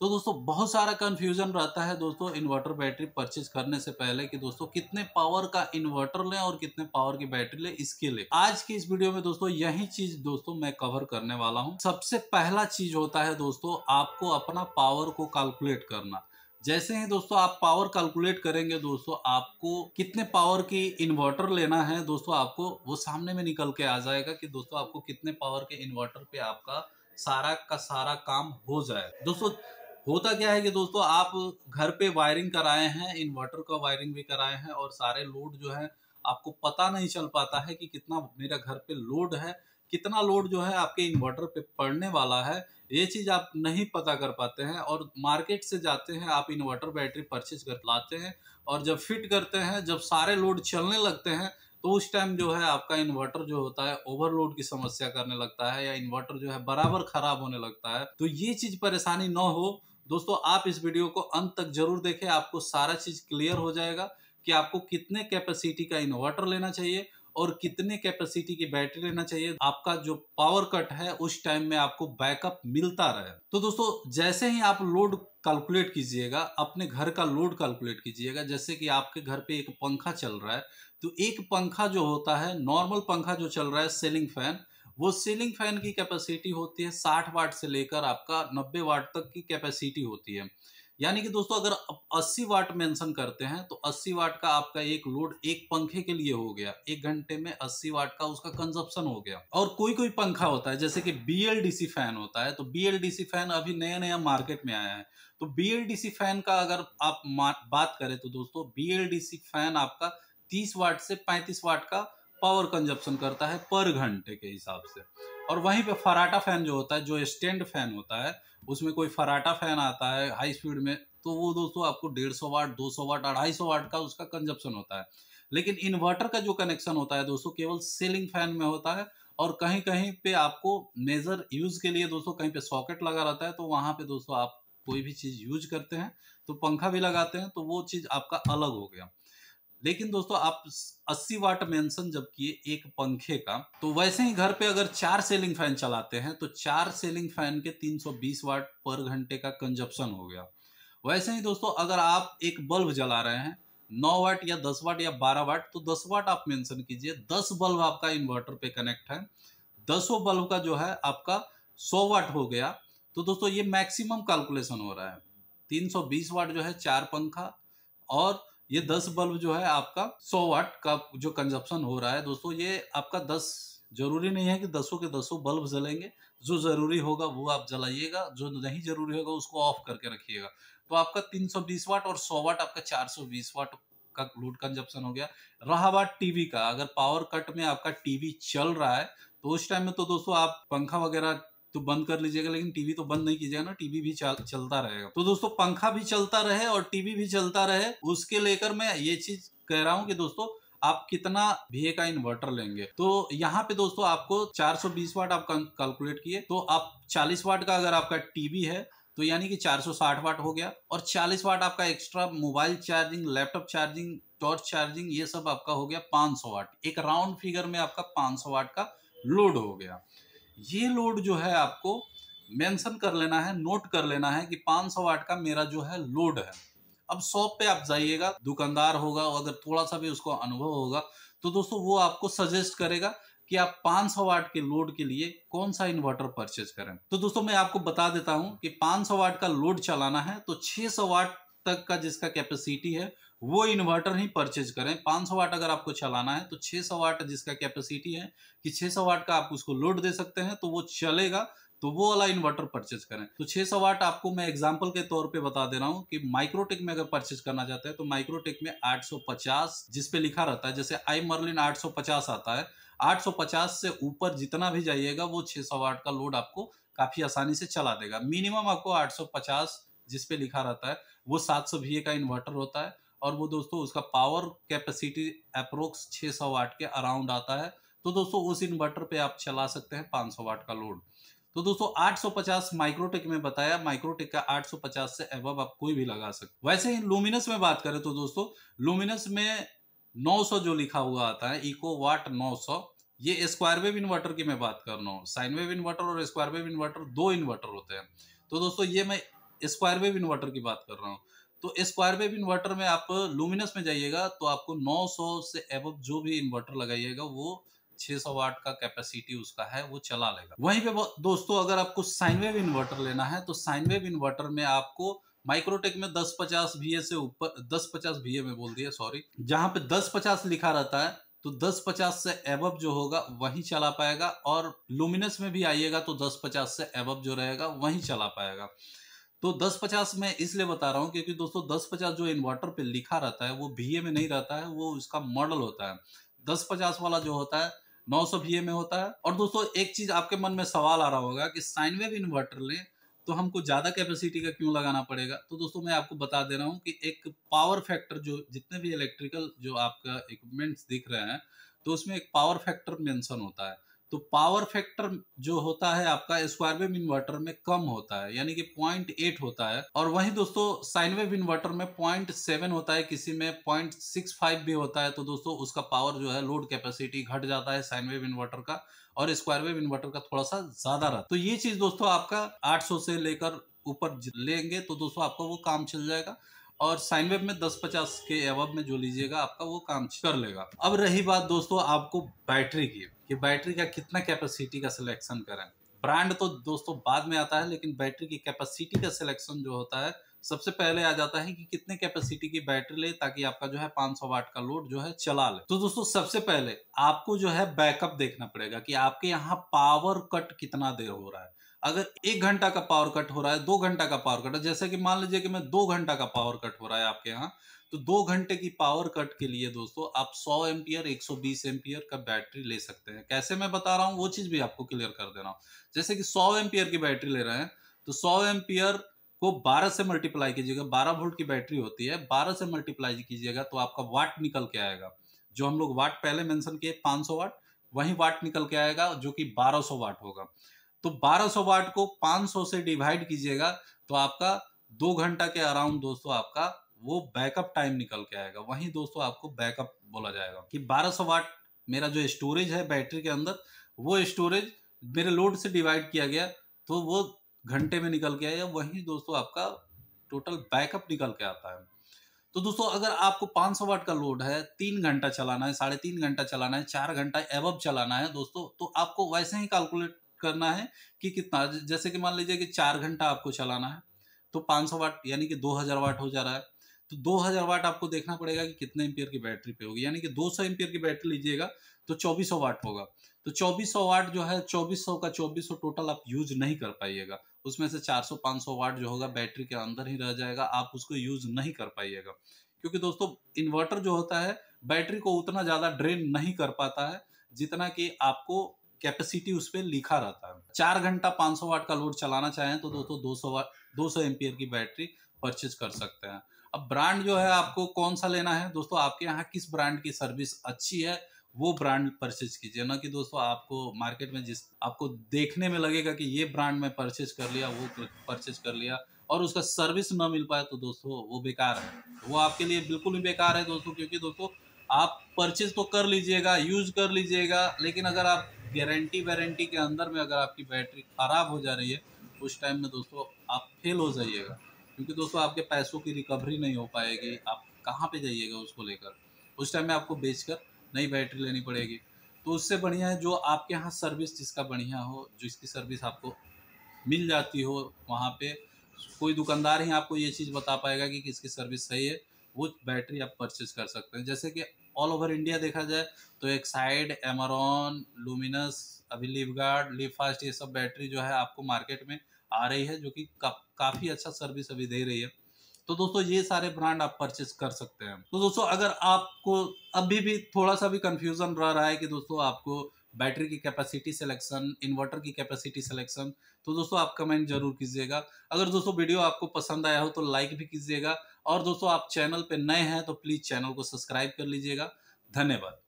तो दोस्तों बहुत सारा कन्फ्यूजन रहता है दोस्तों इन्वर्टर बैटरी परचेज करने से पहले कि दोस्तों कितने पावर का इन्वर्टर लें और कितने पावर की बैटरी लें इसके लिए। आज की इस वीडियो में दोस्तों यही चीज दोस्तों मैं कवर करने वाला हूं। सबसे पहला चीज होता है दोस्तों आपको अपना पावर को कैलकुलेट करना। जैसे ही दोस्तों आप पावर कैलकुलेट करेंगे दोस्तों आपको कितने पावर की इन्वर्टर लेना है दोस्तों आपको वो सामने में निकल के आ जाएगा कि दोस्तों आपको कितने पावर के इन्वर्टर पे आपका सारा का सारा काम हो जाए। दोस्तों होता क्या है कि दोस्तों आप घर पे वायरिंग कराए हैं, इन्वर्टर का वायरिंग भी कराए हैं और सारे लोड जो है आपको पता नहीं चल पाता है कि कितना मेरा घर पे लोड है, कितना लोड जो है आपके इन्वर्टर पे पड़ने वाला है। ये चीज आप नहीं पता कर पाते हैं और मार्केट से जाते हैं आप इन्वर्टर बैटरी परचेज कर लाते हैं और जब फिट करते हैं, जब सारे लोड चलने लगते हैं तो उस टाइम जो है आपका इन्वर्टर जो होता है ओवरलोड की समस्या करने लगता है या इन्वर्टर जो है बराबर खराब होने लगता है। तो ये चीज परेशानी न हो दोस्तों आप इस वीडियो को अंत तक जरूर देखें, आपको सारा चीज क्लियर हो जाएगा कि आपको कितने कैपेसिटी का इन्वर्टर लेना चाहिए और कितने कैपेसिटी की बैटरी लेना चाहिए। आपका जो पावर कट है उस टाइम में आपको बैकअप मिलता रहे। तो दोस्तों जैसे ही आप लोड कैलकुलेट कीजिएगा, अपने घर का लोड कैलकुलेट कीजिएगा। जैसे कि आपके घर पे एक पंखा चल रहा है तो एक पंखा जो होता है, नॉर्मल पंखा जो चल रहा है सीलिंग फैन, वो सीलिंग फैन की कैपेसिटी होती है 60 वाट से लेकर आपका 90 वाट तक की कैपेसिटी होती है। यानी कि दोस्तों अगर 80 वाट मेंशन करते हैं तो 80 वाट का आपका एक लोड एक पंखे के लिए हो गया, एक घंटे में 80 वाट का उसका कंजप्शन हो गया। और कोई कोई पंखा होता है जैसे कि BLDC फैन होता है, तो BLDC फैन अभी नया नया मार्केट में आया है। तो BLDC फैन का अगर आप बात करें तो दोस्तों BLDC फैन आपका 30 वाट से 35 वाट का पावर कंजप्शन करता है पर घंटे के हिसाब से। और वहीं पे फराटा फैन जो होता है, जो स्टैंड फैन होता है, उसमें कोई फराटा फैन आता है हाई स्पीड में, तो वो दोस्तों आपको 150 वाट 200 वाट 250 वाट का उसका कंजप्शन होता है। लेकिन इन्वर्टर का जो कनेक्शन होता है दोस्तों केवल सीलिंग फैन में होता है और कहीं कहीं पे आपको मेजर यूज के लिए दोस्तों कहीं पे सॉकेट लगा रहता है, तो वहां पे दोस्तों आप कोई भी चीज यूज करते हैं तो पंखा भी लगाते हैं, तो वो चीज आपका अलग हो गया। लेकिन दोस्तों आप 80 वाट मेंशन जब किए एक पंखे का, तो वैसे ही घर पे अगर 4 सीलिंग फैन चलाते हैं तो 4 सीलिंग फैन के 320 वाट पर घंटे का कंजप्शन हो गया। वैसे ही दोस्तों अगर आप एक बल्ब जला रहे हैं 9 वाट या 10 वाट या 12 वाट, तो 10 वाट आप मेंशन कीजिए। 10 बल्ब आपका इन्वर्टर पे कनेक्ट है, 10 बल्ब का जो है आपका 100 वाट हो गया। तो दोस्तों ये मैक्सिमम कैलकुलेशन हो रहा है। 320 वाट जो है 4 पंखा और ये 10 बल्ब जो है आपका 100 वाट का जो कंजप्शन हो रहा है दोस्तों, ये आपका 10 जरूरी नहीं है कि 10 के 10 बल्ब जलेंगे। जो जरूरी होगा वो आप जलाइएगा, जो नहीं जरूरी होगा उसको ऑफ करके रखिएगा। तो आपका 320 वाट और 100 वाट आपका 420 वाट का लोड कंजप्शन हो गया। रहा बात टीवी का, अगर पावर कट में आपका टीवी चल रहा है तो उस टाइम में तो दोस्तों आप पंखा वगैरह तो बंद कर लीजिएगा, लेकिन टीवी तो बंद नहीं कीजिएगा ना, टीवी भी चलता रहेगा। तो दोस्तों पंखा भी चलता रहे और टीवी भी चलता रहे, उसके लेकर मैं ये चीज कह रहा हूं कि दोस्तों आप कितना VA का इन्वर्टर लेंगे। तो यहाँ पे दोस्तों आपको 420 वाट आप कैलकुलेट किए, तो आप 40 वाट का अगर आपका टीवी है तो यानी कि 460 वाट हो गया और 40 वाट आपका extra mobile charging, laptop charging, torch charging, ये सब आपका हो गया 500 वाट। एक राउंड फिगर में आपका 500 वाट का लोड हो गया। ये लोड जो है आपको मेंशन कर लेना है, नोट कर लेना है कि 500 वाट का मेरा जो है लोड है। अब शॉप पे आप जाइएगा, दुकानदार होगा, अगर थोड़ा सा भी उसको अनुभव होगा तो दोस्तों वो आपको सजेस्ट करेगा कि आप 500 वाट के लोड के लिए कौन सा इन्वर्टर परचेज करें। तो दोस्तों मैं आपको बता देता हूं कि 500 वाट का लोड चलाना है तो 600 वाट तक का जिसका कैपेसिटी है वो इन्वर्टर ही परचेज करें। 500 वाट अगर आपको चलाना है तो 600 वाट जिसका कैपेसिटी है कि 600 वाट का आप उसको लोड दे सकते हैं तो वो चलेगा, तो वो वाला इन्वर्टर परचेज करें। तो 600 वाट आपको मैं एग्जांपल के तौर पे बता दे रहा हूं कि माइक्रोटेक में अगर परचेज करना चाहते हैं तो माइक्रोटेक में 850 जिस पे लिखा रहता है, जैसे आई मर्लिन 850 आता है, 850 से ऊपर जितना भी जाइएगा वो 600 वाट का लोड आपको काफी आसानी से चला देगा। मिनिमम आपको 850 जिस पे लिखा रहता है वो 700 VA का इन्वर्टर होता है और वो दोस्तों उसका पावर कैपेसिटी अप्रोक्स 600 वाट के अराउंड आता है। तो दोस्तों उस इन्वर्टर पे आप चला सकते हैं 500 वाट का लोड। तो दोस्तों 850 माइक्रोटेक में बताया, माइक्रोटेक का 850 से अबव आप कोई भी लगा सकते। वैसे ही लुमिनस में बात करें तो दोस्तों लुमिनस में 900 जो लिखा हुआ आता है, इको वाट 900, ये स्क्वायर वेव इन्वर्टर की मैं बात कर रहा हूँ। साइन वेव इन्वर्टर और स्क्वायर वेव इन्वर्टर दो इन्वर्टर होते हैं। तो दोस्तों ये मैं स्क्वायर वेव इन्वर्टर की बात कर रहा हूँ। तो स्क्वायर वेव इन्वर्टर में आप लुमिनस में जाइएगा तो आपको 900 से एबव जो भी इन्वर्टर लगाइएगा वो 600 वाट का कैपेसिटी उसका है, वो चला लेगा। वहीं पे दोस्तों अगर आपको साइन वेव इन्वर्टर लेना है तो साइन वेव इन्वर्टर में आपको माइक्रोटेक में 1050 VA से ऊपर 1050 VA में बोल दिया सॉरी, जहां पे 1050 लिखा रहता है तो 1050 से एबव जो होगा वही चला पाएगा, और लुमिनस में भी आइएगा तो 1050 से एबव जो रहेगा वही चला पाएगा। तो 1050 मैं इसलिए बता रहा हूँ क्योंकि दोस्तों 1050 जो इन्वर्टर पे लिखा रहता है वो VA में नहीं रहता है, वो उसका मॉडल होता है। 1050 वाला जो होता है 900 VA में होता है। और दोस्तों एक चीज आपके मन में सवाल आ रहा होगा कि साइन वेव इन्वर्टर लें तो हमको ज्यादा कैपेसिटी का क्यों लगाना पड़ेगा। तो दोस्तों मैं आपको बता दे रहा हूँ कि एक पावर फैक्टर, जो जितने भी इलेक्ट्रिकल जो आपका इक्विपमेंट्स दिख रहे हैं तो उसमें एक पावर फैक्टर मेंशन होता है। तो पावर फैक्टर जो होता है आपका स्क्वायर वेव इन्वर्टर में कम होता है, यानी कि 0.8 होता है। और वहीं दोस्तों साइन वेव इन्वर्टर में 0.7 होता है, किसी में 0.65 भी होता है। तो दोस्तों उसका पावर जो है लोड कैपेसिटी घट जाता है साइन वेव इन्वर्टर का, और स्क्वायर वेव इन्वर्टर का थोड़ा सा ज्यादा रहता है। तो ये चीज दोस्तों आपका 800 से लेकर ऊपर लेंगे तो दोस्तों आपका वो काम चल जाएगा, और साइन वेव में 1050 के एवब में जो लीजिएगा आपका वो काम कर लेगा। अब रही बात दोस्तों आपको बैटरी की, कि बैटरी का कितना कैपेसिटी का सिलेक्शन करें। ब्रांड तो दोस्तों बाद में आता है, लेकिन बैटरी की कैपेसिटी का सिलेक्शन जो होता है सबसे पहले आ जाता है कि कितने कैपेसिटी की बैटरी ले, ताकि आपका जो है 500 वाट का लोड जो है चला ले। तो दोस्तों सबसे पहले आपको जो है बैकअप देखना पड़ेगा कि आपके यहाँ पावर कट कितना देर हो रहा है। अगर 1 घंटा का पावर कट हो रहा है, 2 घंटा का पावर कट है, जैसे कि मान लीजिए कि मैं 2 घंटा का पावर कट हो रहा है आपके यहाँ, तो 2 घंटे की पावर कट के लिए दोस्तों आप 100 एम्पियर 120 एम्पियर का बैटरी ले सकते हैं। कैसे मैं बता रहा हूँ वो चीज भी आपको क्लियर कर दे रहा हूँ। जैसे कि 100 एम्पियर की बैटरी ले रहे हैं तो 100 एम्पियर को 12 से मल्टीप्लाई कीजिएगा। 12 वोल्ट की बैटरी होती है, 12 से मल्टीप्लाई कीजिएगा तो आपका वाट निकल के आएगा। जो हम लोग वाट पहले मेंशन किए 500 वाट, वही वाट निकल के आएगा जो कि 1200 वाट होगा। तो 1200 वाट को 500 से डिवाइड कीजिएगा तो आपका 2 घंटा के अराउंड दोस्तों आपका वो बैकअप टाइम निकल के आएगा। वहीं दोस्तों आपको बैकअप बोला जाएगा कि 1200 वाट मेरा जो स्टोरेज है बैटरी के अंदर, वो स्टोरेज मेरे लोड से डिवाइड किया गया तो वो घंटे में निकल के आया, वहीं दोस्तों आपका टोटल बैकअप निकल के आता है। तो दोस्तों अगर आपको 500 वाट का लोड है, 3 घंटा चलाना है, 3.5 घंटा चलाना है, 4 घंटा एबव चलाना है दोस्तों, तो आपको वैसे ही कैलकुलेट करना है कि कितना, जैसे कि मान लीजिए कि 4 घंटा आपको चलाना है तो 500 वाट यानी कि 2000 वाट हो जा रहा है। तो 2000 वाट आपको देखना पड़ेगा कि कितने एम्पियर की बैटरी पे होगी, यानी कि 200 एम्पियर की बैटरी लीजिएगा तो 2400 वाट होगा। तो 2400 वाट जो है 2400 का 2400 टोटल आप यूज नहीं कर पाइएगा, उसमें से 400-500 वाट जो होगा बैटरी के अंदर ही रह जाएगा, आप उसको यूज नहीं कर पाइएगा। क्योंकि दोस्तों इन्वर्टर जो होता है बैटरी को उतना ज्यादा ड्रेन नहीं कर पाता है जितना कि आपको कैपेसिटी उस पर लिखा रहता है। 4 घंटा 500 वाट का लोड चलाना चाहें तो दोस्तों 200 एम्पियर की बैटरी परचेज कर सकते हैं। अब ब्रांड जो है आपको कौन सा लेना है दोस्तों, आपके यहाँ किस ब्रांड की सर्विस अच्छी है वो ब्रांड परचेज कीजिए, ना कि दोस्तों आपको मार्केट में जिस आपको देखने में लगेगा कि ये ब्रांड में परचेज कर लिया, वो परचेज कर लिया और उसका सर्विस ना मिल पाए तो दोस्तों वो बेकार है। वो आपके लिए बिल्कुल ही बेकार है दोस्तों, क्योंकि दोस्तों आप परचेज तो कर लीजिएगा, यूज कर लीजिएगा, लेकिन अगर आप गारंटी वारंटी के अंदर में अगर आपकी बैटरी खराब हो जा रही है उस टाइम में दोस्तों आप फेल हो जाइएगा, क्योंकि दोस्तों आपके पैसों की रिकवरी नहीं हो पाएगी। आप कहाँ पे जाइएगा उसको लेकर, उस टाइम में आपको बेचकर नई बैटरी लेनी पड़ेगी। तो उससे बढ़िया है जो आपके यहाँ सर्विस जिसका बढ़िया हो, जिसकी सर्विस आपको मिल जाती हो, वहाँ पे कोई दुकानदार ही आपको ये चीज़ बता पाएगा कि किसकी सर्विस सही है, वो बैटरी आप परचेज कर सकते हैं। जैसे कि ऑल ओवर इंडिया देखा जाए तो एक्साइड, एमरॉन, लुमिनस, अभी लिवगार्ड, लिवफास्ट, ये सब बैटरी जो है आपको मार्केट में आ रही है, जो कि काफ़ी अच्छा सर्विस अभी दे रही है। तो दोस्तों ये सारे ब्रांड आप परचेज कर सकते हैं। तो दोस्तों अगर आपको अभी भी थोड़ा सा भी कंफ्यूजन रह रहा है कि दोस्तों आपको बैटरी की कैपेसिटी सिलेक्शन, इन्वर्टर की कैपेसिटी सिलेक्शन, तो दोस्तों आप कमेंट जरूर कीजिएगा। अगर दोस्तों वीडियो आपको पसंद आया हो तो लाइक भी कीजिएगा, और दोस्तों आप चैनल पे नए हैं तो प्लीज चैनल को सब्सक्राइब कर लीजिएगा। धन्यवाद।